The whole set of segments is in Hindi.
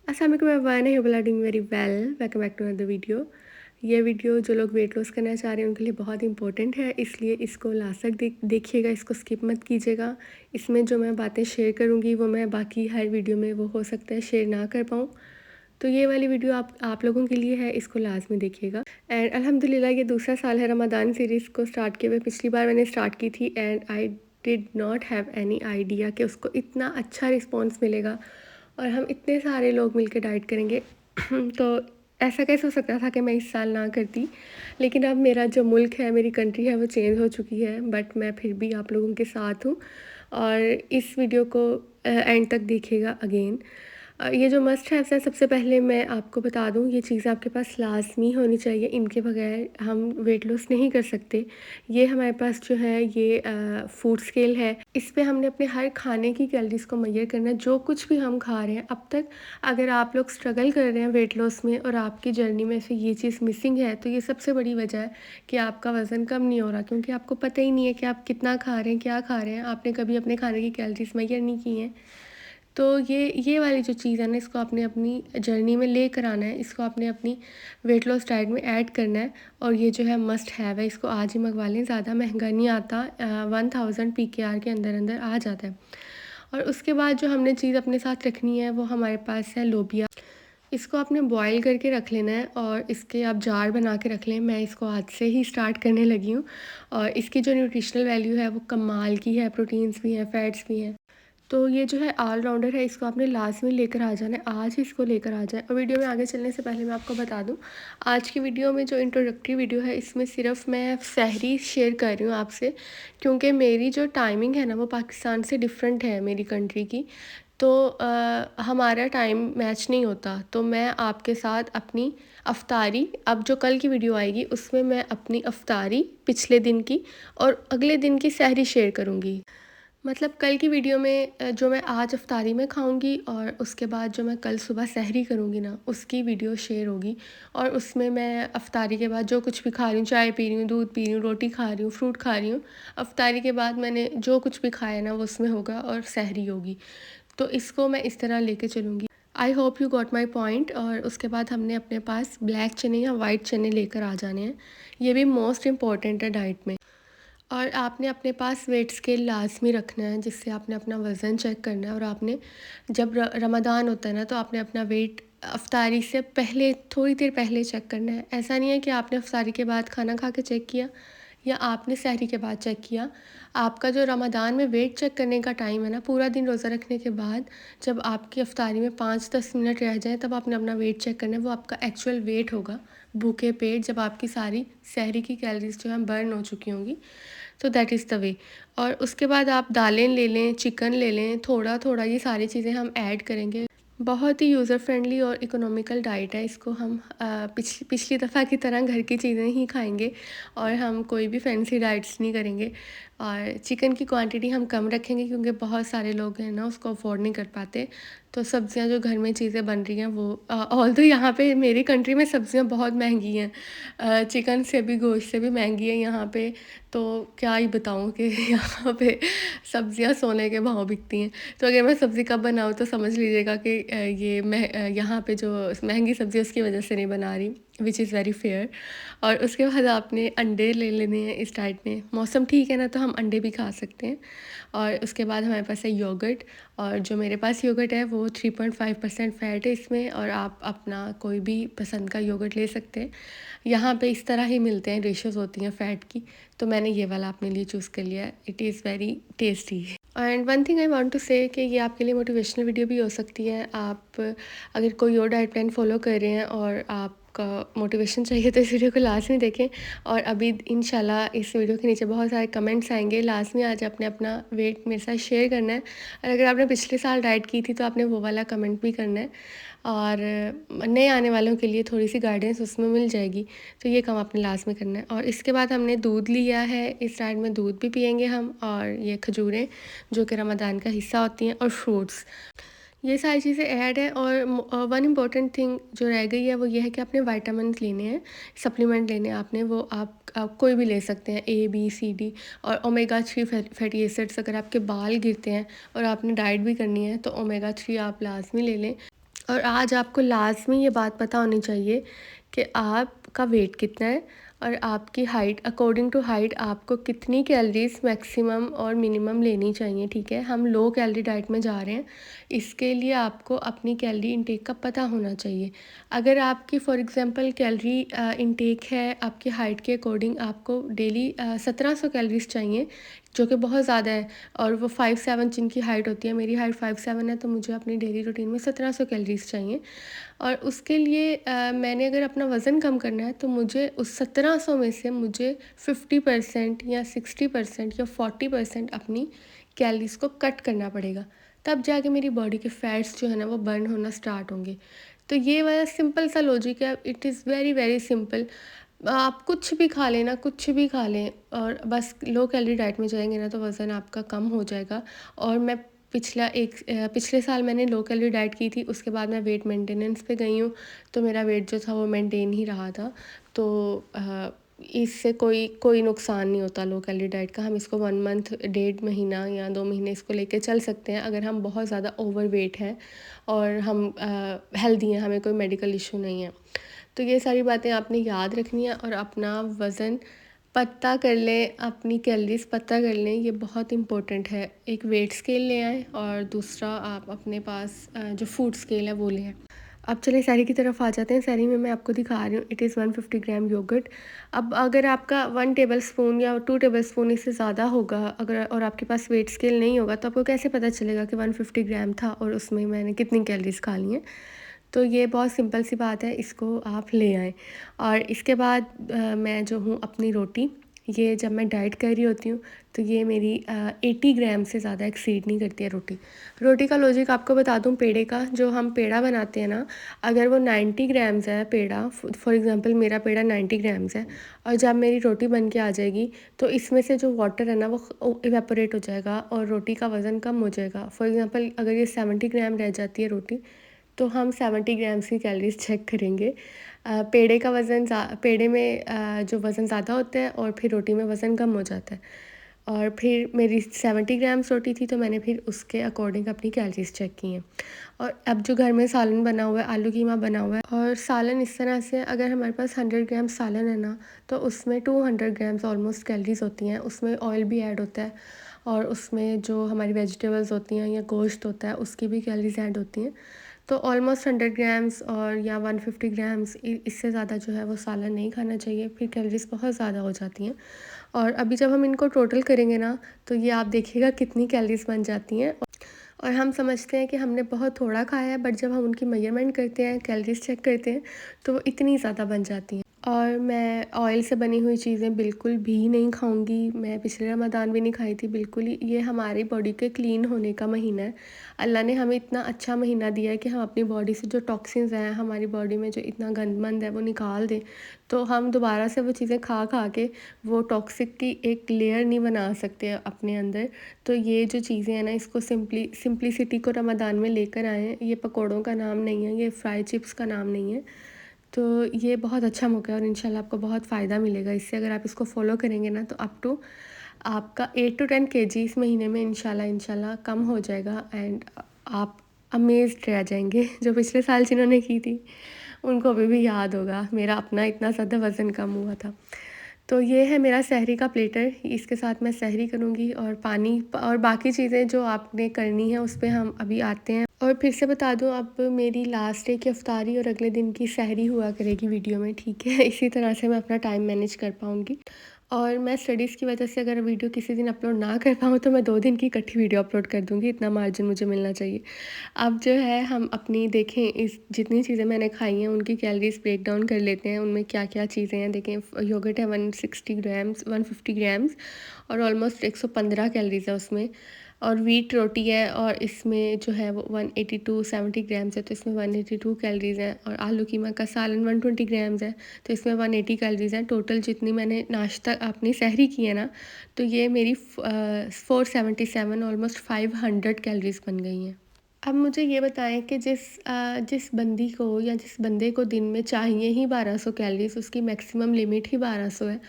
अस्सलाम वालेकुम everyone, I hope you are doing very well. Welcome back to another video. ये वीडियो जो लोग वेट लॉस करना चाह रहे हैं उनके लिए बहुत इंपॉर्टेंट है, इसलिए इसको लास्ट तक देखिएगा, इसको स्किप मत कीजिएगा। इसमें जो मैं बातें शेयर करूँगी वो मैं बाकी हर वीडियो में वो हो सकता है शेयर ना कर पाऊँ, तो ये वाली वीडियो आप लोगों के लिए है, इसको लाजमी देखिएगा। एंड अल्हम्दुलिल्लाह ये दूसरा साल है रमज़ान सीरीज़ को स्टार्ट किए हुए। पिछली बार मैंने स्टार्ट की थी and I did not have any idea कि उसको इतना अच्छा रिस्पॉन्स मिलेगा और हम इतने सारे लोग मिलकर डाइट करेंगे। तो ऐसा कैसे हो सकता था कि मैं इस साल ना करती। लेकिन अब मेरा जो मुल्क है, मेरी कंट्री है, वो चेंज हो चुकी है, बट मैं फिर भी आप लोगों के साथ हूँ। और इस वीडियो को एंड तक देखिएगा अगेन। ये जो मस्ट हैव्स हैं, सबसे पहले मैं आपको बता दूँ, ये चीज़ें आपके पास लाजमी होनी चाहिए, इनके बगैर हम वेट लॉस नहीं कर सकते। ये हमारे पास जो है ये फूड स्केल है, इस पे हमने अपने हर खाने की कैलोरीज़ को मेजर करना है। जो कुछ भी हम खा रहे हैं अब तक, अगर आप लोग स्ट्रगल कर रहे हैं वेट लॉस में और आपकी जर्नी में से ये चीज़ मिसिंग है, तो ये सबसे बड़ी वजह है कि आपका वज़न कम नहीं हो रहा, क्योंकि आपको पता ही नहीं है कि आप कितना खा रहे हैं, क्या खा रहे हैं। आपने कभी अपने खाने की कैलोरीज़ मेजर नहीं की हैं। तो ये वाली जो चीज़ है ना, इसको आपने अपनी जर्नी में लेकर आना है, इसको आपने अपनी वेट लॉस डाइट में ऐड करना है। और ये जो है मस्ट हैव है, इसको आज ही मंगवा लें, ज़्यादा महंगा नहीं आता, 1000 PKR के अंदर अंदर आ जाता है। और उसके बाद जो हमने चीज़ अपने साथ रखनी है वो हमारे पास है लोबिया। इसको आपने बॉईल करके रख लेना है और इसके आप जार बना के रख लें। मैं इसको आज से ही स्टार्ट करने लगी हूँ और इसकी जो न्यूट्रिशनल वैल्यू है वो कमाल की है, प्रोटीन्स भी हैं, फैट्स भी हैं। तो ये जो है ऑल राउंडर है, इसको आपने लाजमी लेकर आ जाना है, आज ही इसको लेकर आ जाए। और वीडियो में आगे चलने से पहले मैं आपको बता दूं, आज की वीडियो में जो इंट्रोडक्टरी वीडियो है, इसमें सिर्फ मैं सहरी शेयर कर रही हूँ आपसे, क्योंकि मेरी जो टाइमिंग है ना वो पाकिस्तान से डिफरेंट है, मेरी कंट्री की। तो हमारा टाइम मैच नहीं होता, तो मैं आपके साथ अपनी अफ्तारी, अब जो कल की वीडियो आएगी उसमें मैं अपनी अफ्तारी पिछले दिन की और अगले दिन की सहरी शेयर करूँगी। मतलब कल की वीडियो में जो मैं आज अफ्तारी में खाऊंगी और उसके बाद जो मैं कल सुबह सहरी करूंगी ना, उसकी वीडियो शेयर होगी। और उसमें मैं अफ्तारी के बाद जो कुछ भी खा रही हूँ, चाय पी रही हूँ, दूध पी रही हूँ, रोटी खा रही हूँ, फ्रूट खा रही हूँ, अफ्तारी के बाद मैंने जो कुछ भी खाया ना वो उसमें होगा और सहरी होगी। तो इसको मैं इस तरह लेके चलूँगी। आई hope you got my point. और उसके बाद हमने अपने पास ब्लैक चने या वाइट चने लेकर आ जाने हैं, ये भी मोस्ट इम्पॉर्टेंट है डाइट में। और आपने अपने पास वेट स्केल लाजमी रखना है, जिससे आपने अपना वज़न चेक करना है। और आपने जब रमज़ान होता है ना, तो आपने अपना वेट अफ्तारी से पहले, थोड़ी देर पहले चेक करना है। ऐसा नहीं है कि आपने अफ्तारी के बाद खाना खा के चेक किया या आपने सहरी के बाद चेक किया। आपका जो रमज़ान में वेट चेक करने का टाइम है ना, पूरा दिन रोज़ा रखने के बाद जब आपकी अफ्तारी में 5-10 मिनट रह जाए, तब आपने अपना वेट चेक करना है। वो आपका एक्चुअल वेट होगा भूखे पेट, जब आपकी सारी सहरी की कैलोरीज जो है बर्न हो चुकी होंगी। तो दैट इज़ द वे। और उसके बाद आप दालें ले लें, चिकन ले लें, थोड़ा थोड़ा ये सारी चीज़ें हम ऐड करेंगे। बहुत ही यूज़र फ्रेंडली और इकोनॉमिकल डाइट है। इसको हम पिछली दफ़ा की तरह घर की चीज़ें ही खाएंगे और हम कोई भी फैंसी डाइट्स नहीं करेंगे। और चिकन की क्वांटिटी हम कम रखेंगे, क्योंकि बहुत सारे लोग हैं ना उसको अफोर्ड नहीं कर पाते। तो सब्ज़ियाँ जो घर में चीज़ें बन रही हैं वो, ऑल्दो यहाँ पे मेरी कंट्री में सब्ज़ियाँ बहुत महंगी हैं, चिकन से भी, गोश्त से भी महंगी है यहाँ पे। तो क्या ही बताऊँ कि यहाँ पे सब्ज़ियाँ सोने के भाव बिकती हैं। तो अगर मैं सब्ज़ी कब बनाऊँ तो समझ लीजिएगा कि यहाँ पे जो महंगी सब्ज़ी है उसकी वजह से नहीं बना रही, विच इज़ वेरी फेयर। और उसके बाद आपने अंडे ले लेने हैं इस डाइट में। मौसम ठीक है ना, तो हम अंडे भी खा सकते हैं। और उसके बाद हमारे पास है योगर्ट, और जो मेरे पास योगर्ट है वो 3.5% फ़ैट है इसमें, और आप अपना कोई भी पसंद का योगर्ट ले सकते हैं। यहाँ पे इस तरह ही मिलते हैं, रेशियोज़ होती हैं फ़ैट की। तो मैंने ये वाला अपने लिए चूज़ कर लिया है, it is very tasty. And one thing I want to say कि ये आपके लिए मोटिवेशनल वीडियो भी हो सकती है। आप अगर कोई और डाइट प्लान फॉलो कर रहे हैं और आपका मोटिवेशन चाहिए, तो इस वीडियो को लाजमी देखें। और अभी इंशाल्लाह इस वीडियो के नीचे बहुत सारे कमेंट्स आएंगे, लाजमी आज आपने अपना वेट मेरे साथ शेयर करना है। और अगर आपने पिछले साल डाइट की थी तो आपने वो वाला कमेंट भी करना है। और नए आने वालों के लिए थोड़ी सी गाइडेंस उसमें मिल जाएगी, तो ये काम आपने लाजमी करना है। और इसके बाद हमने दूध लिया है, इस डाइट में दूध भी पियेंगे हम, और ये खजूरें जो कि रमज़ान का हिस्सा होती हैं, और फ्रूट्स, ये सारी चीज़ें ऐड है। और वन इम्पॉर्टेंट थिंग जो रह गई है वो ये है कि आपने विटामिन लेने हैं, सप्लीमेंट लेने हैं आपने, वो आप कोई भी ले सकते हैं, A B C D। और ओमेगा 3 फैटी एसिड्स, अगर आपके बाल गिरते हैं और आपने डाइट भी करनी है तो ओमेगा 3 आप लाजमी ले लें। और आज आपको लाज़मी ये बात पता होनी चाहिए कि आपका वेट कितना है और आपकी हाइट, अकॉर्डिंग टू हाइट आपको कितनी कैलोरीज़ मैक्सिमम और मिनिमम लेनी चाहिए, ठीक है? हम लो कैलोरी डाइट में जा रहे हैं, इसके लिए आपको अपनी कैलोरी इंटेक का पता होना चाहिए। अगर आपकी फॉर एग्ज़ाम्पल कैलोरी इंटेक है, आपकी हाइट के अकॉर्डिंग आपको डेली 1700 कैलोरीज़ चाहिए, जो कि बहुत ज़्यादा है, और वो 5'7" जिनकी हाइट होती है, मेरी हाइट 5'7" है, तो मुझे अपनी डेली रूटीन में 1700 कैलोरीज़ चाहिए। और उसके लिए मैंने अगर अपना वज़न कम करना है तो मुझे उस 1700 में से मुझे 50% या 60% या 40% अपनी कैलोरीज़ को कट करना पड़ेगा। तब जाके मेरी बॉडी के फैट्स जो है ना वो बर्न होना स्टार्ट होंगे। तो ये वाला सिंपल सा लॉजिक है, it is very very simple. आप कुछ भी खा लें ना, कुछ भी खा लें और बस लो कैलोरी डाइट में जाएँगे ना तो वज़न आपका कम हो जाएगा। और मैं पिछले साल मैंने लो कैलोरी डाइट की थी, उसके बाद मैं वेट मेंटेनेंस पे गई हूँ, तो मेरा वेट जो था वो मेंटेन ही रहा था। तो इससे कोई कोई नुकसान नहीं होता लो कैलोरी डाइट का। हम इसको 1 मंथ, 1.5 महीना या 2 महीने इसको लेके चल सकते हैं, अगर हम बहुत ज़्यादा ओवरवेट हैं और हम हेल्दी हैं, हमें कोई मेडिकल इश्यू नहीं है। तो ये सारी बातें आपने याद रखनी है और अपना वज़न पता कर लें, अपनी कैलोरीज़ पता कर लें, ये बहुत इम्पोर्टेंट है। एक वेट स्केल ले आएँ और दूसरा आप अपने पास जो फूड स्केल है वो ले आएँ। अब चलिए शहरी की तरफ आ जाते हैं। शहरी में मैं आपको दिखा रही हूँ, इट इज़ 150 ग्राम योगर्ट। अब अगर आपका 1 टेबलस्पून या 2 टेबलस्पून इससे ज़्यादा होगा, अगर और आपके पास वेट स्केल नहीं होगा, तो आपको कैसे पता चलेगा कि 150 ग्राम था और उसमें मैंने कितनी कैलोरीज़ खा ली हैं? तो ये बहुत सिंपल सी बात है, इसको आप ले आएँ। और इसके बाद मैं जो हूँ अपनी रोटी, ये जब मैं डाइट कर रही होती हूँ तो ये मेरी 80 ग्राम से ज़्यादा एक्सीड नहीं करती है रोटी। रोटी का लॉजिक आपको बता दूँ, पेड़े का जो हम पेड़ा बनाते हैं ना, अगर वो 90 ग्राम्स है पेड़ा, फॉर एग्ज़ाम्पल मेरा पेड़ा 90 ग्राम्स है, और जब मेरी रोटी बन के आ जाएगी तो इसमें से जो वाटर है ना वो इवेपोरेट हो जाएगा और रोटी का वज़न कम हो जाएगा। फॉर एग्ज़ाम्पल अगर ये 70 ग्राम रह जाती है रोटी, तो हम 70 ग्राम्स की कैलोरीज़ चेक करेंगे। पेड़े में जो वज़न ज़्यादा होता है और फिर रोटी में वज़न कम हो जाता है। और फिर मेरी 70 ग्राम्स रोटी थी, तो मैंने फिर उसके अकॉर्डिंग अपनी कैलोरीज़ चेक की हैं। और अब जो घर में सालन बना हुआ है, आलू कीमा बना हुआ है, और सालन इस तरह से अगर हमारे पास 100 ग्राम सालन है ना, तो उसमें 200 ग्राम्स ऑलमोस्ट कैलोरीज़ होती हैं। उसमें ऑयल भी ऐड होता है और उसमें जो हमारी वेजिटेबल्स होती हैं या गोश्त होता है उसकी भी कैलोरीज़ ऐड होती हैं। तो ऑलमोस्ट 100 ग्राम्स और या 150 ग्राम्स, इससे ज़्यादा जो है वो सालन नहीं खाना चाहिए, फिर कैलोरीज़ बहुत ज़्यादा हो जाती हैं। और अभी जब हम इनको टोटल करेंगे ना, तो ये आप देखिएगा कितनी कैलोरीज़ बन जाती हैं। और हम समझते हैं कि हमने बहुत थोड़ा खाया है, बट जब हम उनकी मेजरमेंट करते हैं, कैलोरीज़ चेक करते हैं, तो वो इतनी ज़्यादा बन जाती हैं। और मैं ऑयल से बनी हुई चीज़ें बिल्कुल भी नहीं खाऊंगी। मैं पिछले रमज़ान भी नहीं खाई थी बिल्कुल ही। ये हमारी बॉडी के क्लीन होने का महीना है। अल्लाह ने हमें इतना अच्छा महीना दिया है कि हम अपनी बॉडी से जो टॉक्सिन्स हैं, हमारी बॉडी में जो इतना गंदमंद है, वो निकाल दें। तो हम दोबारा से वो चीज़ें खा खा के वो टॉक्सिक की एक लेयर नहीं बना सकते अपने अंदर। तो ये जो चीज़ें हैं ना, इसको सिंप्लिसिटी को रमज़ान में लेकर आए हैं। ये पकौड़ों का नाम नहीं है, ये फ्राई चिप्स का नाम नहीं है। तो ये बहुत अच्छा मौका है और इंशाल्लाह आपको बहुत फ़ायदा मिलेगा इससे। अगर आप इसको फॉलो करेंगे ना, तो अप टू आपका 8 टू 10 केजी इस महीने में इंशाल्लाह कम हो जाएगा। एंड आप अमेज़्ड रह जाएंगे। जो पिछले साल जिन्होंने की थी उनको अभी भी याद होगा मेरा अपना इतना ज़्यादा वज़न कम हुआ था। तो ये है मेरा सहरी का प्लेटर, इसके साथ मैं सहरी करूँगी और पानी और बाकी चीज़ें जो आपने करनी है उस पे हम अभी आते हैं। और फिर से बता दूँ, अब मेरी लास्ट डे की इफ्तारी और अगले दिन की सहरी हुआ करेगी वीडियो में, ठीक है? इसी तरह से मैं अपना टाइम मैनेज कर पाऊँगी। और मैं स्टडीज़ की वजह से अगर वीडियो किसी दिन अपलोड ना कर पाऊँ तो मैं 2 दिन की इकट्ठी वीडियो अपलोड कर दूँगी, इतना मार्जिन मुझे मिलना चाहिए। अब जो है हम अपनी देखें, इस जितनी चीज़ें मैंने खाई हैं उनकी कैलोरीज़ ब्रेक डाउन कर लेते हैं, उनमें क्या-क्या चीज़ें हैं। देखें, योगर्ट है 160 ग्राम्स, 150 ग्राम्स और ऑलमोस्ट 115 कैलोरीज़ है उसमें। और व्हीट रोटी है और इसमें जो है वो 182 70 ग्राम्स है, तो इसमें 182 कैलोरीज़ हैं। और आलू कीमा का सालन 120 ग्राम्स है, तो इसमें 180 कैलोरीज़ हैं। टोटल जितनी मैंने नाश्ता अपनी सहरी की है ना, तो ये मेरी 477 ऑलमोस्ट 500 कैलोरीज़ बन गई हैं। अब मुझे ये बताएं कि जिस बंदी को या जिस बंदे को दिन में चाहिए ही 1200 कैलोरीज़, उसकी मैक्सिमम लिमिट ही 1200 है,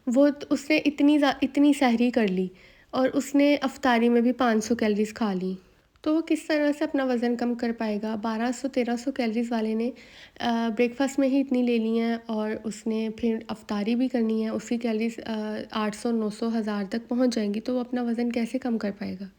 वो उसने इतनी सहरी कर ली और उसने अफ्तारी में भी 500 कैलोरीज़ खा ली। तो वो किस तरह से अपना वज़न कम कर पाएगा? 1200-1300 कैलोरीज़ वाले ने ब्रेकफ़ास्ट में ही इतनी ले ली हैं और उसने फिर अफ़्तारी भी करनी है, उसकी कैलोरीज़ 800, 900, 1000 तक पहुँच जाएँगी, तो वो अपना वज़न कैसे कम कर पाएगा?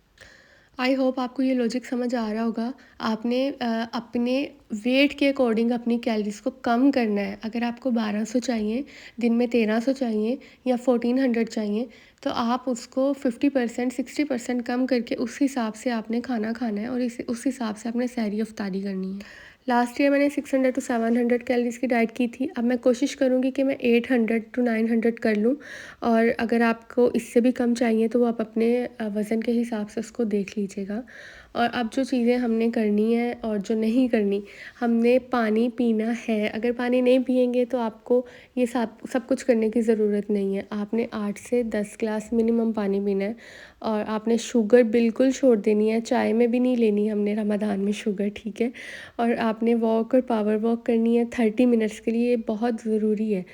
आई होप आपको ये लॉजिक समझ आ रहा होगा। आपने अपने वेट के अकॉर्डिंग अपनी कैलोरीज़ को कम करना है। अगर आपको 1200 चाहिए, दिन में 1300 चाहिए या 1400 चाहिए, तो आप उसको 50% 60% कम करके उस हिसाब से आपने खाना खाना है और उस हिसाब से आपने सहरी अफ्तारी करनी है। लास्ट ईयर मैंने 600 टू 700 कैलोरीज़ की डाइट की थी। अब मैं कोशिश करूँगी कि मैं 800 टू 900 कर लूँ, और अगर आपको इससे भी कम चाहिए तो वो आप अपने वज़न के हिसाब से उसको देख लीजिएगा। और अब जो चीज़ें हमने करनी है और जो नहीं करनी, हमने पानी पीना है। अगर पानी नहीं पिएँगे तो आपको ये सब सब कुछ करने की ज़रूरत नहीं है। आपने 8 से 10 ग्लास मिनिमम पानी पीना है, और आपने शुगर बिल्कुल छोड़ देनी है, चाय में भी नहीं लेनी है हमने रमज़ान में शुगर, ठीक है? और आपने वॉक और पावर वॉक करनी है 30 मिनट्स के लिए, ये बहुत ज़रूरी है।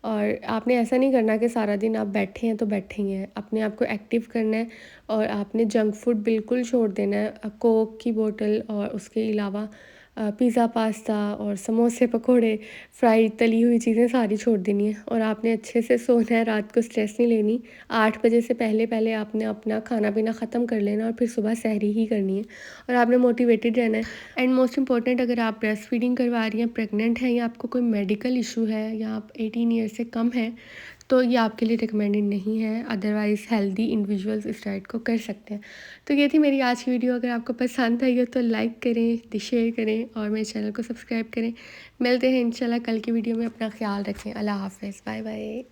और आपने ऐसा नहीं करना कि सारा दिन आप बैठे हैं तो बैठे ही हैं, अपने आप को एक्टिव करना है। और आपने जंक फूड बिल्कुल छोड़ देना है। कोक की बोतल और उसके अलावा पिज़्ज़ा, पास्ता और समोसे, पकोड़े, फ्राइड तली हुई चीज़ें सारी छोड़ देनी है। और आपने अच्छे से सोना है, रात को स्ट्रेस नहीं लेनी। 8 बजे से पहले-पहले आपने अपना खाना-पीना ख़त्म कर लेना और फिर सुबह सहरी ही करनी है, और आपने मोटिवेटेड रहना है। एंड मोस्ट इम्पॉर्टेंट, अगर आप ब्रेस्ट फीडिंग करवा रही हैं, प्रेग्नेंट हैं या आपको कोई मेडिकल इशू है या आप 18 ईयर से कम हैं, तो ये आपके लिए रिकमेंडेड नहीं है। अदरवाइज़ हेल्दी इंडिविजुअल्स इस डाइट को कर सकते हैं। तो ये थी मेरी आज की वीडियो। अगर आपको पसंद आई हो तो लाइक करें, शेयर करें और मेरे चैनल को सब्सक्राइब करें। मिलते हैं इंशाल्लाह कल की वीडियो में। अपना ख्याल रखें। अल्लाह हाफ़िज़। Bye bye.